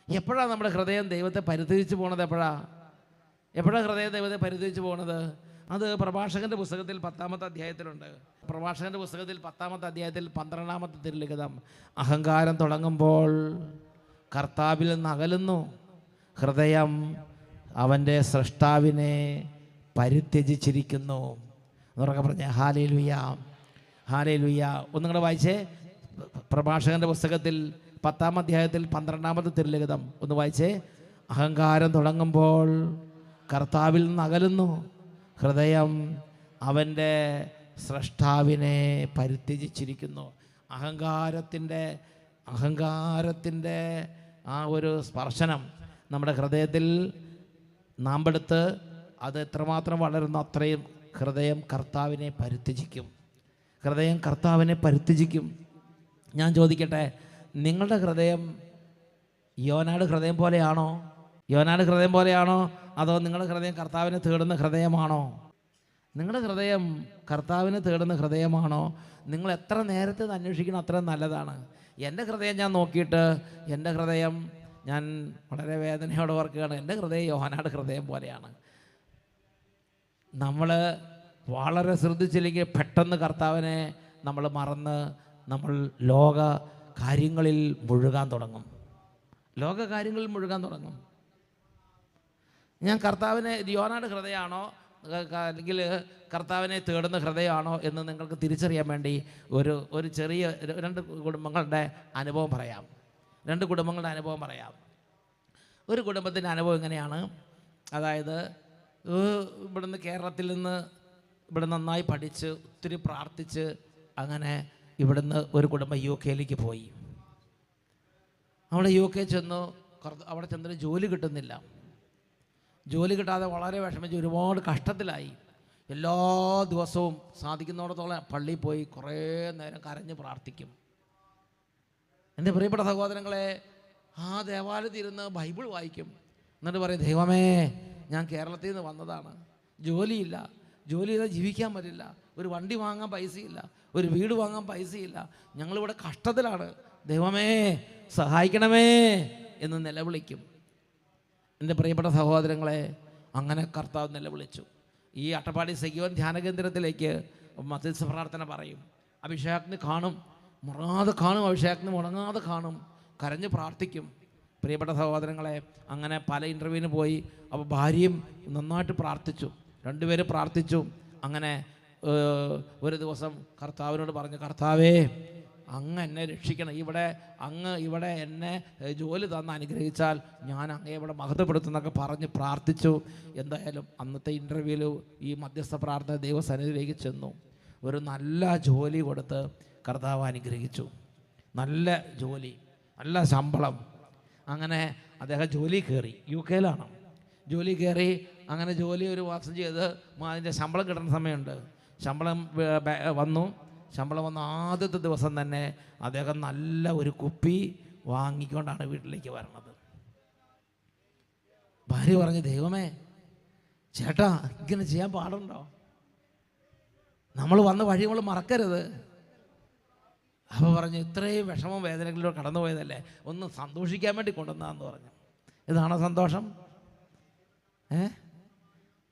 എപ്പോഴാണ് നമ്മുടെ ഹൃദയം ദൈവത്തെ പരിത്യജിച്ച് പോണത്? എപ്പോഴാണ് ഹൃദയം ദൈവത്തെ പരിത്യജിച്ച് പോണത്? അത് പ്രഭാഷകൻ്റെ പുസ്തകത്തിൽ 10-ാമത്തെ അധ്യായത്തിലുണ്ട്. പ്രഭാഷകൻ്റെ പുസ്തകത്തിൽ 10-ാമത്തെ അധ്യായത്തിൽ 12-ാമത്തെ തിരുലിഖിതം. അഹങ്കാരം തുടങ്ങുമ്പോൾ കർത്താവിൽ നിന്ന് അകലുന്നു, ഹൃദയം അവൻ്റെ സൃഷ്ടാവിനെ പരിത്യജിച്ചിരിക്കുന്നു. എന്നൊക്കെ പറഞ്ഞ ഹല്ലേലൂയ, ഹല്ലേലൂയ. ഒന്നും കൂടെ വായിച്ചേ. പ്രഭാഷകൻ്റെ പുസ്തകത്തിൽ 10-ാം അധ്യായത്തിൽ 12-ാമത്തെ തിരുലിഖിതം ഒന്ന് വായിച്ചേ. അഹങ്കാരം തുടങ്ങുമ്പോൾ കർത്താവിൽ നിന്ന് അകലുന്നു, ഹൃദയം അവൻ്റെ സ്രഷ്ടാവിനെ പരിത്യജിച്ചിരിക്കുന്നു. അഹങ്കാരത്തിൻ്റെ ആ ഒരു സ്പർശനം നമ്മുടെ ഹൃദയത്തിൽ നാമ്പെടുത്ത് അത് എത്രമാത്രം വളരുന്നു അത്രയും ഹൃദയം കർത്താവിനെ പരിത്യജിക്കും. ഞാൻ ചോദിക്കട്ടെ, നിങ്ങളുടെ ഹൃദയം യോനാട് ഹൃദയം പോലെയാണോ? അതോ നിങ്ങളുടെ ഹൃദയം കർത്താവിനെ തേടുന്ന ഹൃദയമാണോ? നിങ്ങളുടെ ഹൃദയം കർത്താവിനെ തേടുന്ന ഹൃദയമാണോ? നിങ്ങൾ എത്ര നേരത്തെ ഇത് അന്വേഷിക്കണം അത്ര നല്ലതാണ്. എൻ്റെ ഹൃദയം ഞാൻ നോക്കിയിട്ട് എൻ്റെ ഹൃദയം ഞാൻ വളരെ വേദനയോടെ ഓർക്കുകയാണ്. എൻ്റെ ഹൃദയം യോഹന്നാട് ഹൃദയം പോലെയാണ്. നമ്മൾ വളരെ ശ്രദ്ധിച്ചില്ലെങ്കിൽ പെട്ടെന്ന് കർത്താവിനെ നമ്മൾ മറന്ന് നമ്മൾ ലോക കാര്യങ്ങളിൽ മുഴുകാൻ തുടങ്ങും. ഞാൻ കർത്താവിനെ യോഹന്നാട് ഹൃദയമാണോ അല്ലെങ്കിൽ കർത്താവിനെ തേടുന്ന ഹൃദയമാണോ എന്ന് നിങ്ങൾക്ക് തിരിച്ചറിയാൻ വേണ്ടി ഒരു ചെറിയ രണ്ട് കുടുംബങ്ങളുടെ അനുഭവം പറയാം. ഒരു കുടുംബത്തിൻ്റെ അനുഭവം എങ്ങനെയാണ്? അതായത് ഇവിടുന്ന് കേരളത്തിൽ നിന്ന് ഇവിടെ നന്നായി പഠിച്ച് ഒത്തിരി പ്രാർത്ഥിച്ച് അങ്ങനെ ഇവിടുന്ന് ഒരു കുടുംബം UK പോയി. അവിടെ UK ചെന്നു. അവിടെ ചെന്നിട്ട് ജോലി കിട്ടുന്നില്ല. ജോലി കിട്ടാതെ വളരെ വിഷമിച്ച് ഒരുപാട് കഷ്ടത്തിലായി. എല്ലാ ദിവസവും സാധിക്കുന്നിടത്തോളം പള്ളിയിൽ പോയി കുറേ നേരം കരഞ്ഞ് പ്രാർത്ഥിക്കും. എൻ്റെ പ്രിയപ്പെട്ട സഹോദരങ്ങളെ, ആ ദേവാലയത്തിൽ ഇരുന്ന് ബൈബിൾ വായിക്കും. എന്നിട്ട് പറയും, ദൈവമേ, ഞാൻ കേരളത്തിൽ നിന്ന് വന്നതാണ്, ജോലി ചെയ്താൽ ജീവിക്കാൻ പറ്റില്ല, ഒരു വണ്ടി വാങ്ങാൻ പൈസയില്ല, ഒരു വീട് വാങ്ങാൻ പൈസയില്ല, ഞങ്ങളിവിടെ കഷ്ടത്തിലാണ്, ദൈവമേ സഹായിക്കണമേ എന്ന് നിലവിളിക്കും. എൻ്റെ പ്രിയപ്പെട്ട സഹോദരങ്ങളെ, അങ്ങനെ കർത്താവ് നിലവിളിച്ചു. ഈ അട്ടപ്പാടി സഖിയോൻ ധ്യാന കേന്ദ്രത്തിലേക്ക് മധ്യസ്ഥ പ്രാർത്ഥന പറയും. അഭിഷേകത്തിന് കാണും, അഭിഷേകത്തിന് മുടങ്ങാതെ കാണും, കരഞ്ഞ് പ്രാർത്ഥിക്കും. പ്രിയപ്പെട്ട സഹോദരങ്ങളെ, അങ്ങനെ പല ഇൻ്റർവ്യൂവിന് പോയി. അപ്പോൾ ഭാര്യയും നന്നായിട്ട് പ്രാർത്ഥിച്ചു, രണ്ടുപേരും പ്രാർത്ഥിച്ചു. അങ്ങനെ ഒരു ദിവസം കർത്താവിനോട് പറഞ്ഞു, കർത്താവേ, അങ്ങ് എന്നെ രക്ഷിക്കണം, ഇവിടെ എന്നെ ജോലി തന്ന് അനുഗ്രഹിച്ചാൽ ഞാൻ അങ്ങേ ഇവിടെ മഹത്വപ്പെടുത്തുന്നൊക്കെ പറഞ്ഞ് പ്രാർത്ഥിച്ചു. എന്തായാലും അന്നത്തെ ഇൻ്റർവ്യൂവിൽ ഈ മധ്യസ്ഥ പ്രാർത്ഥന ദൈവസന്നിധിയിലേക്ക് ചെന്നു. ഒരു നല്ല ജോലി കൊടുത്ത് കർത്താവ് അനുഗ്രഹിച്ചു. നല്ല ജോലി, നല്ല ശമ്പളം. അങ്ങനെ അദ്ദേഹം ജോലി കയറി. UK ജോലി കയറി. അങ്ങനെ ജോലി ഒരു മാസം ചെയ്ത് അതിൻ്റെ ശമ്പളം കിട്ടുന്ന സമയമുണ്ട്. ശമ്പളം വന്നു ആദ്യത്തെ ദിവസം തന്നെ അദ്ദേഹം നല്ല ഒരു കുപ്പി വാങ്ങിക്കൊണ്ടാണ് വീട്ടിലേക്ക് വരണത്. ഭാര്യ പറഞ്ഞു, ദൈവമേ, ചേട്ടാ, ഇങ്ങനെ ചെയ്യാൻ പാടുണ്ടോ? നമ്മൾ വന്ന വഴി നമ്മൾ മറക്കരുത്. അപ്പോൾ പറഞ്ഞു, ഇത്രയും വിഷമം വേദനകളിലൂടെ കടന്നുപോയതല്ലേ, ഒന്ന് സന്തോഷിക്കാൻ വേണ്ടി കൊണ്ടുവന്നാന്ന് പറഞ്ഞു. ഇതാണോ സന്തോഷം?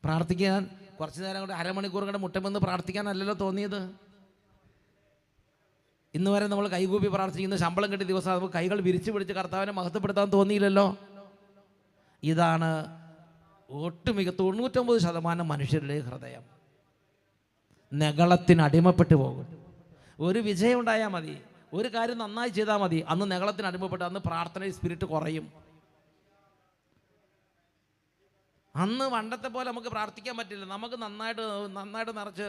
പ്രാർത്ഥിക്കാൻ കുറച്ച് നേരം കൊണ്ട് അരമണിക്കൂർ കൊണ്ട് മുട്ടമെന്ന് പ്രാർത്ഥിക്കാനല്ലല്ലോ തോന്നിയത്. ഇന്ന് വരെ നമ്മൾ കൈകൂപ്പി പ്രാർത്ഥിക്കുന്ന ശമ്പളം കിട്ടിയ ദിവസം നമുക്ക് കൈകൾ വിരിച്ചു പിടിച്ച് കർത്താവിനെ മഹത്വപ്പെടുത്താൻ തോന്നിയില്ലല്ലോ. ഇതാണ് ഒട്ടുമിക്ക 99% മനുഷ്യരുടെ ഹൃദയം. നെഗളത്തിന് അടിമപ്പെട്ടു പോകും. ഒരു വിജയം ഉണ്ടായാൽ മതി, ഒരു കാര്യം നന്നായി ചെയ്താൽ മതി, അന്ന് നെഗളത്തിന് അടിമപ്പെട്ട് അന്ന് പ്രാർത്ഥനയിൽ സ്പിരിറ്റ് കുറയും. അന്ന് പണ്ടത്തെ പോലെ നമുക്ക് പ്രാർത്ഥിക്കാൻ പറ്റില്ല. നമുക്ക് നന്നായിട്ട് നിറച്ച്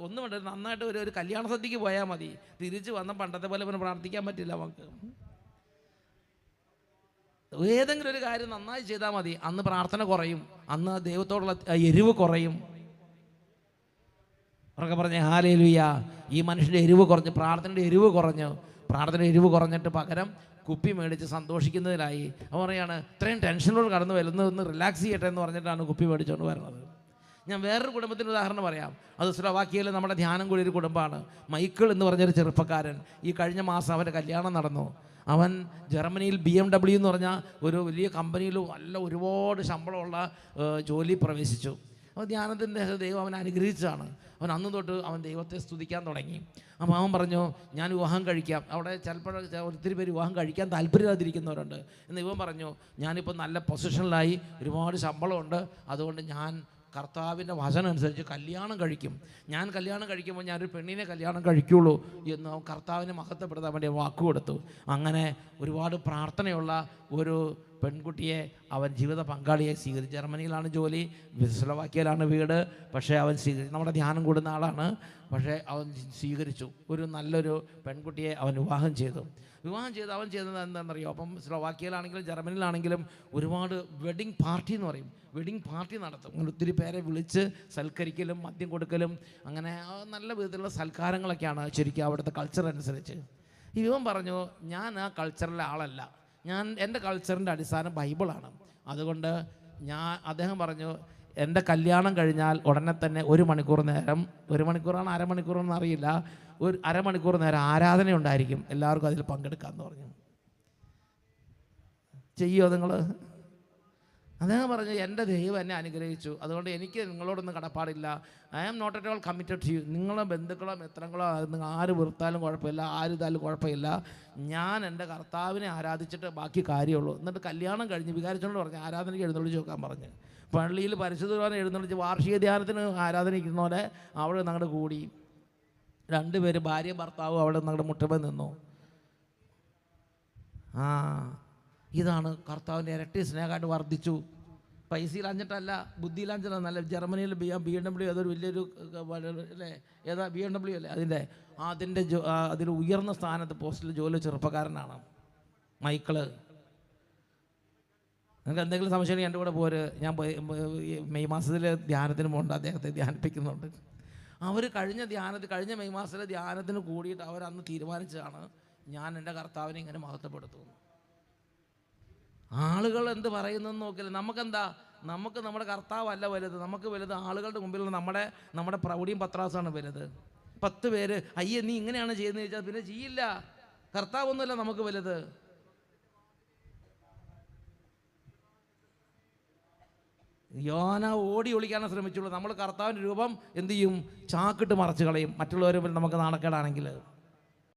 ഒന്നും വേണ്ട, നന്നായിട്ട് ഒരു കല്യാണ സദ്യക്ക് പോയാൽ മതി. തിരിച്ച് വന്ന പണ്ടത്തെ പോലെ പിന്നെ പ്രാർത്ഥിക്കാൻ പറ്റില്ല. നമുക്ക് ഏതെങ്കിലും ഒരു കാര്യം നന്നായി ചെയ്താൽ മതി, അന്ന് പ്രാർത്ഥന കുറയും, അന്ന് ദൈവത്തോടുള്ള എരിവ് കുറയും. അവരൊക്കെ പറഞ്ഞ ഹല്ലേലൂയ. ഈ മനുഷ്യൻ്റെ എരിവ് കുറഞ്ഞ്, പ്രാർത്ഥനയുടെ എരിവ് കുറഞ്ഞിട്ട് പകരം കുപ്പി മേടിച്ച് സന്തോഷിക്കുന്നതിലായി. അവൻ പറയാണ്, ഇത്രയും ടെൻഷനോട് കടന്നു വരുന്നത് ഒന്ന് റിലാക്സ് ചെയ്യട്ടെ എന്ന് പറഞ്ഞിട്ടാണ് കുപ്പി മേടിച്ചുകൊണ്ട് വരുന്നത്. ഞാൻ വേറൊരു കുടുംബത്തിൻ്റെ ഉദാഹരണം പറയാം. അത് സ്ലോവാക്യയിൽ നമ്മുടെ ധ്യാനം കൂടി ഒരു കുടുംബമാണ്. മൈക്കിൾ എന്ന് പറഞ്ഞൊരു ചെറുപ്പക്കാരൻ. ഈ കഴിഞ്ഞ മാസം അവൻ്റെ കല്യാണം നടന്നു. അവൻ ജർമ്മനിയിൽ BMW എന്ന് പറഞ്ഞ ഒരു വലിയ കമ്പനിയിൽ നല്ല ഒരുപാട് ശമ്പളമുള്ള ജോലി പ്രവേശിച്ചു. അപ്പോൾ ധ്യാനത്തിൻ്റെ ദൈവം അവനെ അനുഗ്രഹിച്ചതാണ്. അവൻ അന്ന് തൊട്ട് അവൻ ദൈവത്തെ സ്തുതിക്കാൻ തുടങ്ങി. അപ്പോൾ അവൻ പറഞ്ഞു, ഞാൻ വിവാഹം കഴിക്കാം. അവിടെ ചിലപ്പോൾ ഒത്തിരി പേര് വിവാഹം കഴിക്കാൻ താല്പര്യമില്ലാതിരിക്കുന്നവരുണ്ട്. എന്ന് ഇവൻ പറഞ്ഞു, ഞാനിപ്പോൾ നല്ല പൊസിഷനിലായി, ഒരുപാട് ശമ്പളമുണ്ട്, അതുകൊണ്ട് ഞാൻ കർത്താവിൻ്റെ വചനം അനുസരിച്ച് കല്യാണം കഴിക്കും. ഞാൻ കല്യാണം കഴിക്കുമ്പോൾ ഞാനൊരു പെണ്ണിനെ കല്യാണം കഴിക്കുകയുള്ളൂ എന്ന് അവൻ കർത്താവിനെ മഹത്വപ്പെടുത്താൻ വേണ്ടി വാക്ക് കൊടുത്തു. അങ്ങനെ ഒരുപാട് പ്രാർത്ഥനയുള്ള ഒരു പെൺകുട്ടിയെ അവൻ ജീവിത പങ്കാളിയെ സ്വീകരിച്ചു. ജർമ്മനിയിലാണ് ജോലി, സ്ലോവാക്യയിലാണ് വീട്. പക്ഷേ അവൻ നമ്മുടെ ധ്യാനം കൂടുന്ന ആളാണ്. പക്ഷേ അവൻ സ്വീകരിച്ചു. ഒരു നല്ലൊരു പെൺകുട്ടിയെ അവൻ വിവാഹം ചെയ്തു. അവൻ ചെയ്തത് എന്താണെന്നറിയോ? അപ്പം സ്ലോവാക്യയിലാണെങ്കിലും ജർമ്മനിയിലാണെങ്കിലും ഒരുപാട് വെഡിങ് പാർട്ടി എന്ന് പറയും, വെഡിങ് പാർട്ടി നടത്തും. അങ്ങനെ ഒത്തിരി പേരെ വിളിച്ച് സൽക്കരിക്കലും മദ്യം കൊടുക്കലും അങ്ങനെ നല്ല വിധത്തിലുള്ള സൽക്കാരങ്ങളൊക്കെയാണ് ശരിക്കും അവിടുത്തെ കൾച്ചർ അനുസരിച്ച്. ഇവൻ പറഞ്ഞു, ഞാൻ ആ കൾച്ചറിലെ ആളല്ല, എൻ്റെ കൾച്ചറിൻ്റെ അടിസ്ഥാനം ബൈബിളാണ്. അതുകൊണ്ട് അദ്ദേഹം പറഞ്ഞു, എൻ്റെ കല്യാണം കഴിഞ്ഞാൽ ഉടനെ തന്നെ 1 മണിക്കൂർ നേരം, 1 മണിക്കൂറാണ് 1/2 മണിക്കൂറെന്ന് അറിയില്ല, ഒരു 1/2 മണിക്കൂർ നേരം ആരാധന ഉണ്ടായിരിക്കും, എല്ലാവർക്കും അതിൽ പങ്കെടുക്കാമെന്ന് പറഞ്ഞു. ചെയ്യുമോ നിങ്ങൾ? അദ്ദേഹം പറഞ്ഞു, എൻ്റെ ദൈവം എന്നെ അനുഗ്രഹിച്ചു, അതുകൊണ്ട് എനിക്ക് നിങ്ങളോടൊന്നും കടപ്പാടില്ല. I am not at all committed to you. നിങ്ങളെ ബന്ധുക്കളോ മിത്രങ്ങളോ ആര് വെറുത്താലും കുഴപ്പമില്ല, ആര് ഇതായാലും കുഴപ്പമില്ല. ഞാൻ എൻ്റെ കർത്താവിനെ ആരാധിച്ചിട്ട് ബാക്കി കാര്യമുള്ളൂ. എന്നിട്ട് കല്യാണം കഴിഞ്ഞ് വികാരിച്ചോണ്ട് പറഞ്ഞു, ആരാധനയ്ക്ക് എഴുന്നള്ളിച്ച് നോക്കാൻ പറഞ്ഞ്. പള്ളിയിൽ പരിശുദ്ധ കുർബാന എഴുന്നള്ളിച്ച് വാർഷിക ധ്യാനത്തിന് ആരാധനയ്ക്കുന്ന പോലെ അവിടെ ഞങ്ങളുടെ കൂടി 2 പേര് ഭാര്യ ഭർത്താവും അവിടെ ഞങ്ങളുടെ മുട്ടമേ നിന്നു. ഇതാണ് കർത്താവിൻ്റെ ഇരട്ടി സ്നേഹമായിട്ട് വർദ്ധിച്ചു. പൈസയിലാഞ്ഞിട്ടല്ല, ബുദ്ധിയിലാഞ്ഞിട്ടല്ല. നല്ല ജർമ്മനിയിൽ BMW അതൊരു വലിയൊരു അല്ലേ, ഏതാ BMW അല്ലേ, അതിൽ ഉയർന്ന സ്ഥാനത്ത് പോസ്റ്റിൽ ജോലി ചെറുപ്പക്കാരനാണ് മൈക്കിള്. നിങ്ങൾക്ക് എന്തെങ്കിലും സംശയം എൻ്റെ കൂടെ പോര്, ഞാൻ മെയ് മാസത്തിൽ ധ്യാനത്തിന് പോകേണ്ട, അദ്ദേഹത്തെ ധ്യാനിപ്പിക്കുന്നുണ്ട്. അവർ കഴിഞ്ഞ മെയ് മാസത്തിലെ ധ്യാനത്തിന് കൂടിയിട്ട് അവരന്ന് തീരുമാനിച്ചതാണ്, ഞാൻ എൻ്റെ കർത്താവിനെ ഇങ്ങനെ മഹത്വപ്പെടുത്തുന്നു. ആളുകൾ എന്ത് പറയുന്നെന്ന് നോക്കില്ല. നമുക്കെന്താ, നമുക്ക് നമ്മുടെ കർത്താവല്ല വലുത്, നമുക്ക് വലുത് ആളുകളുടെ മുമ്പിലുള്ള നമ്മുടെ പ്രൗഢിയും പത്രാസാണ് വലുത്. 10 പേര് അയ്യേ നീ ഇങ്ങനെയാണ് ചെയ്യുന്നത് ചോദിച്ചാൽ പിന്നെ ചെയ്യില്ല. കർത്താവൊന്നുമല്ല നമുക്ക് വലുത്. യോന ഓടി ഒളിക്കാനേ ശ്രമിച്ചുള്ളൂ. നമ്മൾ കർത്താവിൻ്റെ രൂപം എന്ത് ചെയ്യും? ചാക്കിട്ട് മറച്ച് കളയും, മറ്റുള്ളവർ നമുക്ക് നാണക്കേടാണെങ്കിൽ.